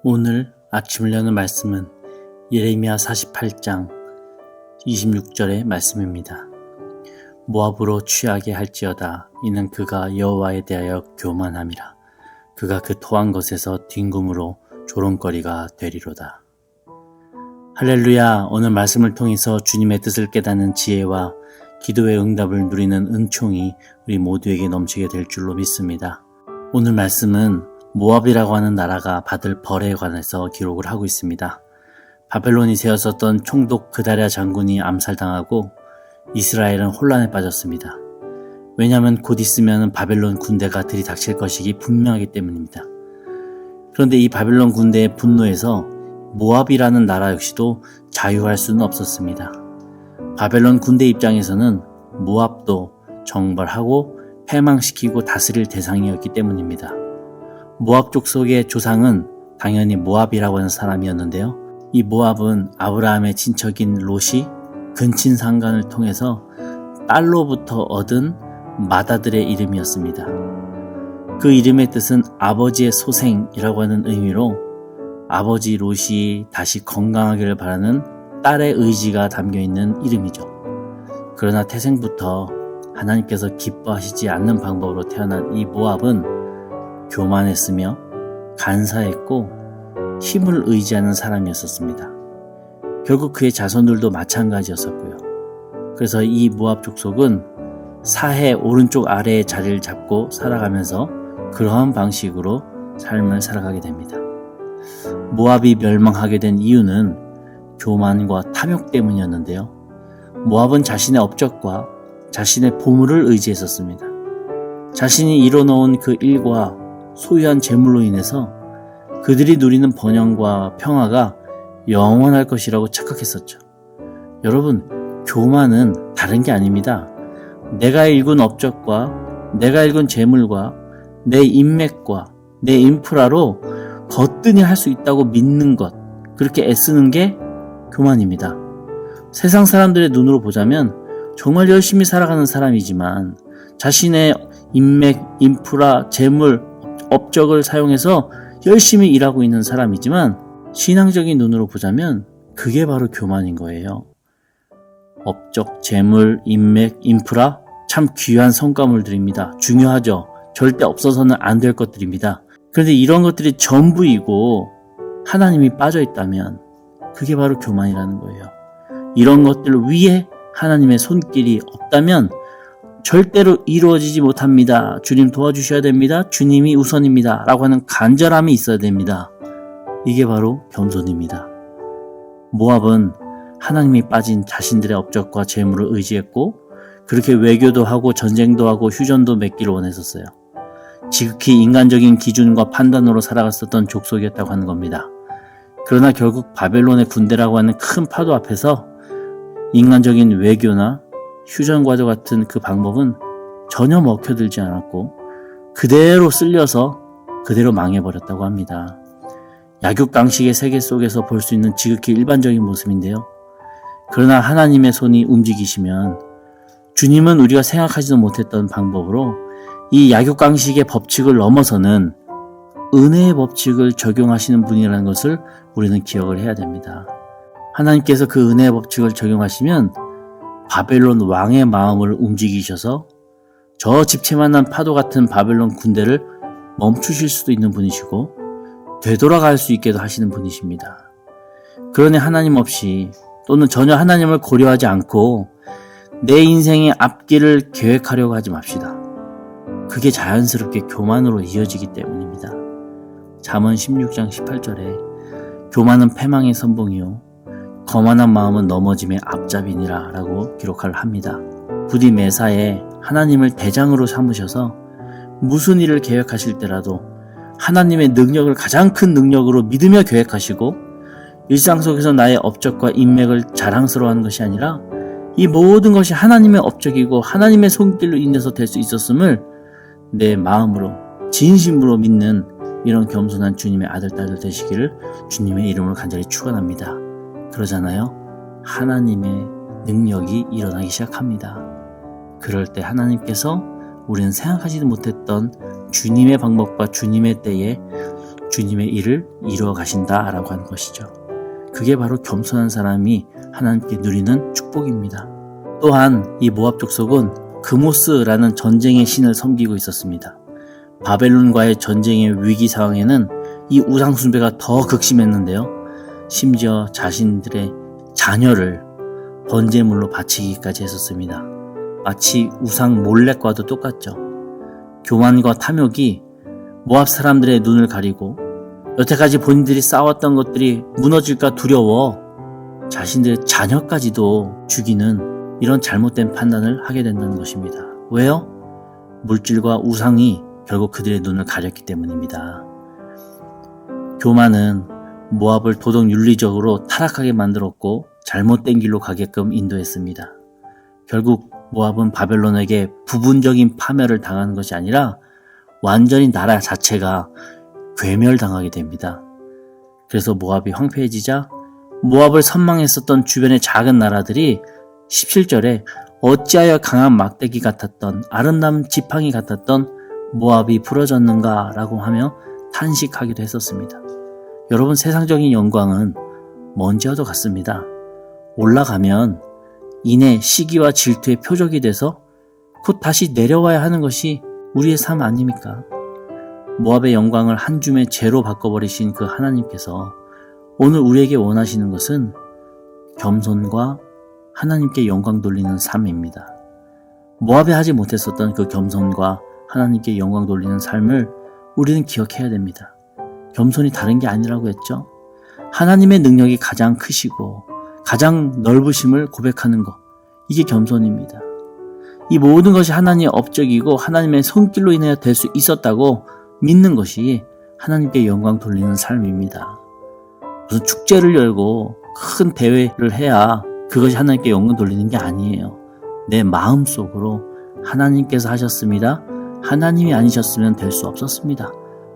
오늘 아침을 여는 말씀은 예레미야 48장 26절의 말씀입니다. 모압으로 취하게 할지어다. 이는 그가 여호와에 대하여 교만함이라. 그가 그 토한 것에서 뒹굼으로 조롱거리가 되리로다. 할렐루야. 오늘 말씀을 통해서 주님의 뜻을 깨닫는 지혜와 기도의 응답을 누리는 은총이 우리 모두에게 넘치게 될 줄로 믿습니다. 오늘 말씀은 모압이라고 하는 나라가 받을 벌에 관해서 기록을 하고 있습니다. 바벨론이 세웠었던 총독 그다랴 장군이 암살당하고 이스라엘은 혼란에 빠졌습니다. 왜냐하면 곧 있으면 바벨론 군대가 들이닥칠 것이기 분명하기 때문입니다. 그런데 이 바벨론 군대의 분노에서 모압이라는 나라 역시도 자유할 수는 없었습니다. 바벨론 군대 입장에서는 모압도 정벌하고 패망시키고 다스릴 대상이었기 때문입니다. 모압 족속의 조상은 당연히 모압이라고 하는 사람이었는데요. 이 모압은 아브라함의 친척인 롯이 근친상간을 통해서 딸로부터 얻은 맏아들의 이름이었습니다. 그 이름의 뜻은 아버지의 소생이라고 하는 의미로 아버지 롯이 다시 건강하기를 바라는 딸의 의지가 담겨있는 이름이죠. 그러나 태생부터 하나님께서 기뻐하시지 않는 방법으로 태어난 이 모압은 교만했으며 간사했고 힘을 의지하는 사람이었습니다. 결국 그의 자손들도 마찬가지였었고요. 그래서 이 모압 족속은 사해 오른쪽 아래에 자리를 잡고 살아가면서 그러한 방식으로 삶을 살아가게 됩니다. 모압이 멸망하게 된 이유는 교만과 탐욕 때문이었는데요. 모압은 자신의 업적과 자신의 보물을 의지했었습니다. 자신이 이뤄놓은 그 일과 소유한 재물로 인해서 그들이 누리는 번영과 평화가 영원할 것이라고 착각했었죠. 여러분, 교만은 다른 게 아닙니다. 내가 일군 업적과 내가 일군 재물과 내 인맥과 내 인프라로 거뜬히 할 수 있다고 믿는 것, 그렇게 애쓰는 게 교만입니다. 세상 사람들의 눈으로 보자면 정말 열심히 살아가는 사람이지만 자신의 인맥, 인프라, 재물, 업적을 사용해서 열심히 일하고 있는 사람이지만 신앙적인 눈으로 보자면 그게 바로 교만인 거예요. 업적, 재물, 인맥, 인프라 참 귀한 성과물들입니다. 중요하죠. 절대 없어서는 안 될 것들입니다. 그런데 이런 것들이 전부이고 하나님이 빠져있다면 그게 바로 교만이라는 거예요. 이런 것들 위에 하나님의 손길이 없다면 절대로 이루어지지 못합니다. 주님 도와주셔야 됩니다. 주님이 우선입니다. 라고 하는 간절함이 있어야 됩니다. 이게 바로 겸손입니다. 모압은 하나님이 빠진 자신들의 업적과 재물을 의지했고 그렇게 외교도 하고 전쟁도 하고 휴전도 맺기를 원했었어요. 지극히 인간적인 기준과 판단으로 살아갔었던 족속이었다고 하는 겁니다. 그러나 결국 바벨론의 군대라고 하는 큰 파도 앞에서 인간적인 외교나 휴전과도 같은 그 방법은 전혀 먹혀들지 않았고 그대로 쓸려서 그대로 망해버렸다고 합니다. 약육강식의 세계 속에서 볼 수 있는 지극히 일반적인 모습인데요. 그러나 하나님의 손이 움직이시면 주님은 우리가 생각하지도 못했던 방법으로 이 약육강식의 법칙을 넘어서는 은혜의 법칙을 적용하시는 분이라는 것을 우리는 기억을 해야 됩니다. 하나님께서 그 은혜의 법칙을 적용하시면 바벨론 왕의 마음을 움직이셔서 저 집채만한 파도 같은 바벨론 군대를 멈추실 수도 있는 분이시고 되돌아갈 수 있게도 하시는 분이십니다. 그러니 하나님 없이 또는 전혀 하나님을 고려하지 않고 내 인생의 앞길을 계획하려고 하지 맙시다. 그게 자연스럽게 교만으로 이어지기 때문입니다. 잠언 16장 18절에 교만은 패망의 선봉이요 거만한 마음은 넘어짐의 앞잡이니라 라고 기록을 합니다. 부디 매사에 하나님을 대장으로 삼으셔서 무슨 일을 계획하실 때라도 하나님의 능력을 가장 큰 능력으로 믿으며 계획하시고 일상 속에서 나의 업적과 인맥을 자랑스러워하는 것이 아니라 이 모든 것이 하나님의 업적이고 하나님의 손길로 인해서 될 수 있었음을 내 마음으로 진심으로 믿는 이런 겸손한 주님의 아들, 딸들 되시기를 주님의 이름으로 간절히 축원합니다. 그러잖아요. 하나님의 능력이 일어나기 시작합니다. 그럴 때 하나님께서 우리는 생각하지도 못했던 주님의 방법과 주님의 때에 주님의 일을 이루어 가신다라고 하는 것이죠. 그게 바로 겸손한 사람이 하나님께 누리는 축복입니다. 또한 이 모압 족속은 그모스라는 전쟁의 신을 섬기고 있었습니다. 바벨론과의 전쟁의 위기 상황에는 이 우상 숭배가 더 극심했는데요. 심지어 자신들의 자녀를 번제물로 바치기까지 했었습니다. 마치 우상 몰렉과도 똑같죠. 교만과 탐욕이 모압 사람들의 눈을 가리고 여태까지 본인들이 싸웠던 것들이 무너질까 두려워 자신들의 자녀까지도 죽이는 이런 잘못된 판단을 하게 된다는 것입니다. 왜요? 물질과 우상이 결국 그들의 눈을 가렸기 때문입니다. 교만은 모압을 도덕윤리적으로 타락하게 만들었고 잘못된 길로 가게끔 인도했습니다. 결국 모압은 바벨론에게 부분적인 파멸을 당하는 것이 아니라 완전히 나라 자체가 괴멸당하게 됩니다. 그래서 모압이 황폐해지자 모압을 선망했었던 주변의 작은 나라들이 17절에 어찌하여 강한 막대기 같았던 아름다운 지팡이 같았던 모압이 부러졌는가 라고 하며 탄식하기도 했었습니다. 여러분, 세상적인 영광은 먼지와도 같습니다. 올라가면 이내 시기와 질투의 표적이 돼서 곧 다시 내려와야 하는 것이 우리의 삶 아닙니까? 모압의 영광을 한 줌의 재로 바꿔버리신 그 하나님께서 오늘 우리에게 원하시는 것은 겸손과 하나님께 영광 돌리는 삶입니다. 모압에 하지 못했었던 그 겸손과 하나님께 영광 돌리는 삶을 우리는 기억해야 됩니다. 겸손이 다른 게 아니라고 했죠. 하나님의 능력이 가장 크시고 가장 넓으심을 고백하는 것, 이게 겸손입니다. 이 모든 것이 하나님의 업적이고 하나님의 손길로 인하여 될 수 있었다고 믿는 것이 하나님께 영광 돌리는 삶입니다. 무슨 축제를 열고 큰 대회를 해야 그것이 하나님께 영광 돌리는 게 아니에요. 내 마음속으로 하나님께서 하셨습니다. 하나님이 아니셨으면 될 수 없었습니다.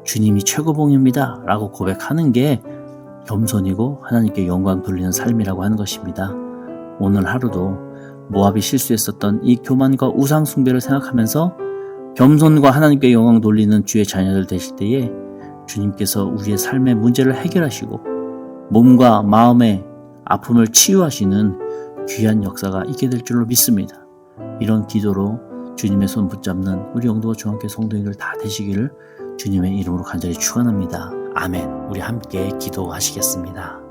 주님이 최고봉입니다. 라고 고백하는 게 겸손이고 하나님께 영광 돌리는 삶이라고 하는 것입니다. 오늘 하루도 모압이 실수했었던 이 교만과 우상 숭배를 생각하면서 겸손과 하나님께 영광 돌리는 주의 자녀들 되실 때에 주님께서 우리의 삶의 문제를 해결하시고 몸과 마음의 아픔을 치유하시는 귀한 역사가 있게 될 줄로 믿습니다. 이런 기도로 주님의 손 붙잡는 우리 영도와 중앙교회 성도님들 다 되시기를 주님의 이름으로 간절히 축원합니다. 아멘. 우리 함께 기도하시겠습니다.